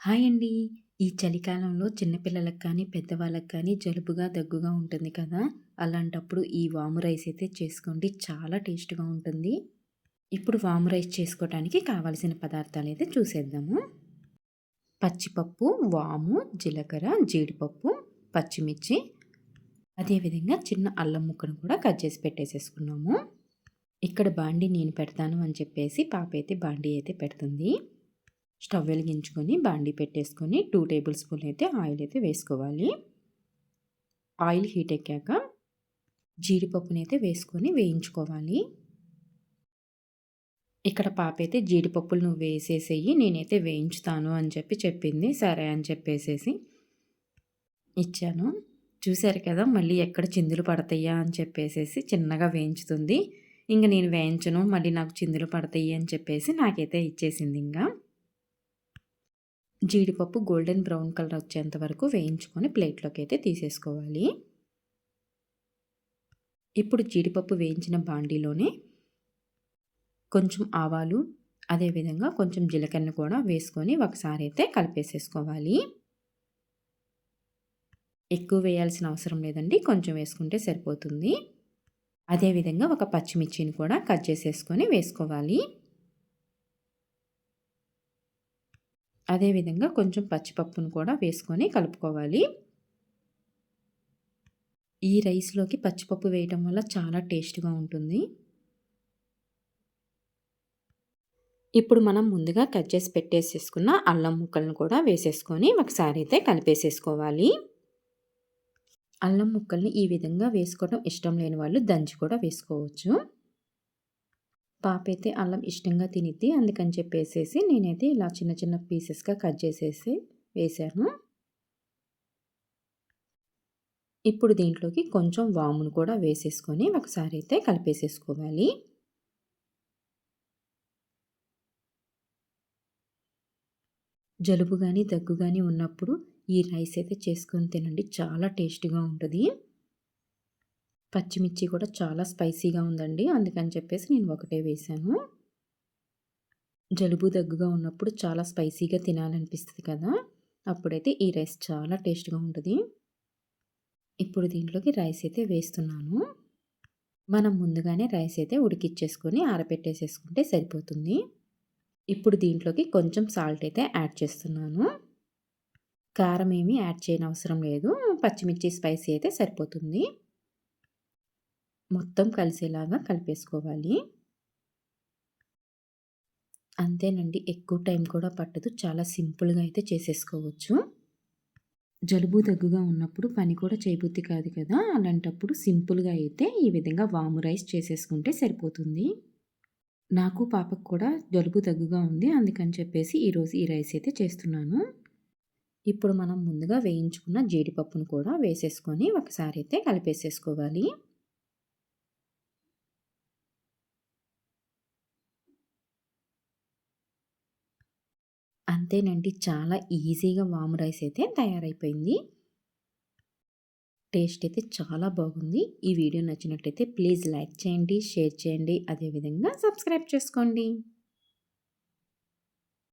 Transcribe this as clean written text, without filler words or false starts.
Hi అండి. ఈ చలికాలంలో చిన్న పిల్లలకు కానీ, పెద్దవాళ్ళకి కానీ జలుబుగా, దగ్గుగా ఉంటుంది కదా! అలాంటప్పుడు ఈ వాము రైస్ అయితే చేసుకోండి. చాలా టేస్ట్‌గా ఉంటుంది. ఇప్పుడు వాము రైస్ చేసుకోవటానికి కావాల్సిన పదార్థాలైతే చూసేద్దాము. పచ్చిపప్పు, వాము, జీలకర్ర, జీడిపప్పు, పచ్చిమిర్చి, అదేవిధంగా చిన్న అల్లం ముక్కను కూడా కట్ చేసి పెట్టేసేసుకున్నాము. ఇక్కడ బాండీ నేను పెడతాను అని చెప్పేసి పాపైతే బాండీ అయితే పెడుతుంది. స్టవ్ వెలిగించుకొని బాండీ పెట్టేసుకొని 2 టేబుల్ స్పూన్లు అయితే ఆయిల్ అయితే వేసుకోవాలి. ఆయిల్ హీట్ ఎక్కాక జీడిపప్పునైతే వేసుకొని వేయించుకోవాలి. ఇక్కడ పాప అయితే జీడిపప్పులు నువ్వు వేసేసేయి, నేనైతే వేయించుతాను అని చెప్పింది. సరే అని చెప్పేసేసి ఇచ్చాను. చూసారు కదా, మళ్ళీ ఎక్కడ చిందులు పడతాయా అని చెప్పేసేసి చిన్నగా వేయించుతుంది. ఇంక నేను వేయించను, మళ్ళీ నాకు చిందులు పడతాయి అని చెప్పేసి నాకైతే ఇచ్చేసింది. ఇంకా జీడిపప్పు గోల్డెన్ బ్రౌన్ కలర్ వచ్చేంత వరకు వేయించుకొని ప్లేట్లోకి అయితే తీసేసుకోవాలి. ఇప్పుడు జీడిపప్పు వేయించిన బాండీలోనే కొంచెం ఆవాలు, అదేవిధంగా కొంచెం జీలకర్ర కూడా వేసుకొని ఒకసారి అయితే కలిపేసేసుకోవాలి. ఎక్కువ వేయాల్సిన అవసరం లేదండి, కొంచెం వేసుకుంటే సరిపోతుంది. అదేవిధంగా ఒక పచ్చిమిర్చిని కూడా కట్ చేసేసుకొని వేసుకోవాలి. అదేవిధంగా కొంచెం పచ్చిపప్పును కూడా వేసుకొని కలుపుకోవాలి. ఈ రైస్లోకి పచ్చిపప్పు వేయటం వల్ల చాలా టేస్ట్గా ఉంటుంది. ఇప్పుడు మనం ముందుగా కట్ చేసి పెట్టేసేసుకున్న అల్లం ముక్కలను కూడా వేసేసుకొని ఒకసారి అయితే కలిపేసేసుకోవాలి. అల్లం ముక్కల్ని ఈ విధంగా వేసుకోవడం ఇష్టం లేని వాళ్ళు దంచి కూడా వేసుకోవచ్చు. పాప అయితే అల్లం ఇష్టంగా తినిద్ది, అందుకని చెప్పేసేసి నేనైతే ఇలా చిన్న చిన్న పీసెస్గా కట్ చేసేసి వేసాను. ఇప్పుడు దీంట్లోకి కొంచెం వామును కూడా వేసేసుకొని ఒకసారి అయితే కలిపేసేసుకోవాలి. జలుబు కానీ, దగ్గు కానీ ఉన్నప్పుడు ఈ రైస్ అయితే చేసుకొని తినండి, చాలా టేస్ట్గా ఉంటుంది. పచ్చిమిర్చి కూడా చాలా స్పైసీగా ఉందండి, అందుకని చెప్పేసి నేను ఒకటే వేసాను. జలుబు దగ్గుగా ఉన్నప్పుడు చాలా స్పైసీగా తినాలనిపిస్తుంది కదా, అప్పుడైతే ఈ రైస్ చాలా టేస్ట్గా ఉంటుంది. ఇప్పుడు దీంట్లోకి రైస్ అయితే వేస్తున్నాను. మనం ముందుగానే రైస్ అయితే ఉడికిచ్చేసుకొని ఆరబెట్టేసేసుకుంటే సరిపోతుంది. ఇప్పుడు దీంట్లోకి కొంచెం సాల్ట్ అయితే యాడ్ చేస్తున్నాను. కారం ఏమీ యాడ్ చేయనవసరం లేదు, పచ్చిమిర్చి స్పైసీ అయితే సరిపోతుంది. మొత్తం కలిసేలాగా కలిపేసుకోవాలి. అంతేనండి, ఎక్కువ టైం కూడా పట్టదు, చాలా సింపుల్గా అయితే చేసేసుకోవచ్చు. జలుబు దగ్గుగా ఉన్నప్పుడు పని కూడా చేయబుద్ధి కాదు కదా, అలాంటప్పుడు సింపుల్గా అయితే ఈ విధంగా వాము రైస్ చేసేసుకుంటే సరిపోతుంది. నాకు పాపకు కూడా జలుబు దగ్గుగా ఉంది, అందుకని చెప్పేసి ఈరోజు ఈ రైస్ అయితే చేస్తున్నాను. ఇప్పుడు మనం ముందుగా వేయించుకున్న జీడిపప్పును కూడా వేసేసుకొని ఒకసారి అయితే కలిపేసేసుకోవాలి. అంతేనండి, చాలా ఈజీగా వాము రైస్ అయితే తయారైపోయింది. టేస్ట్ అయితే చాలా బాగుంది. ఈ వీడియో నచ్చినట్లయితే ప్లీజ్ లైక్ చేయండి, షేర్ చేయండి, అదేవిధంగా సబ్స్క్రైబ్ చేసుకోండి.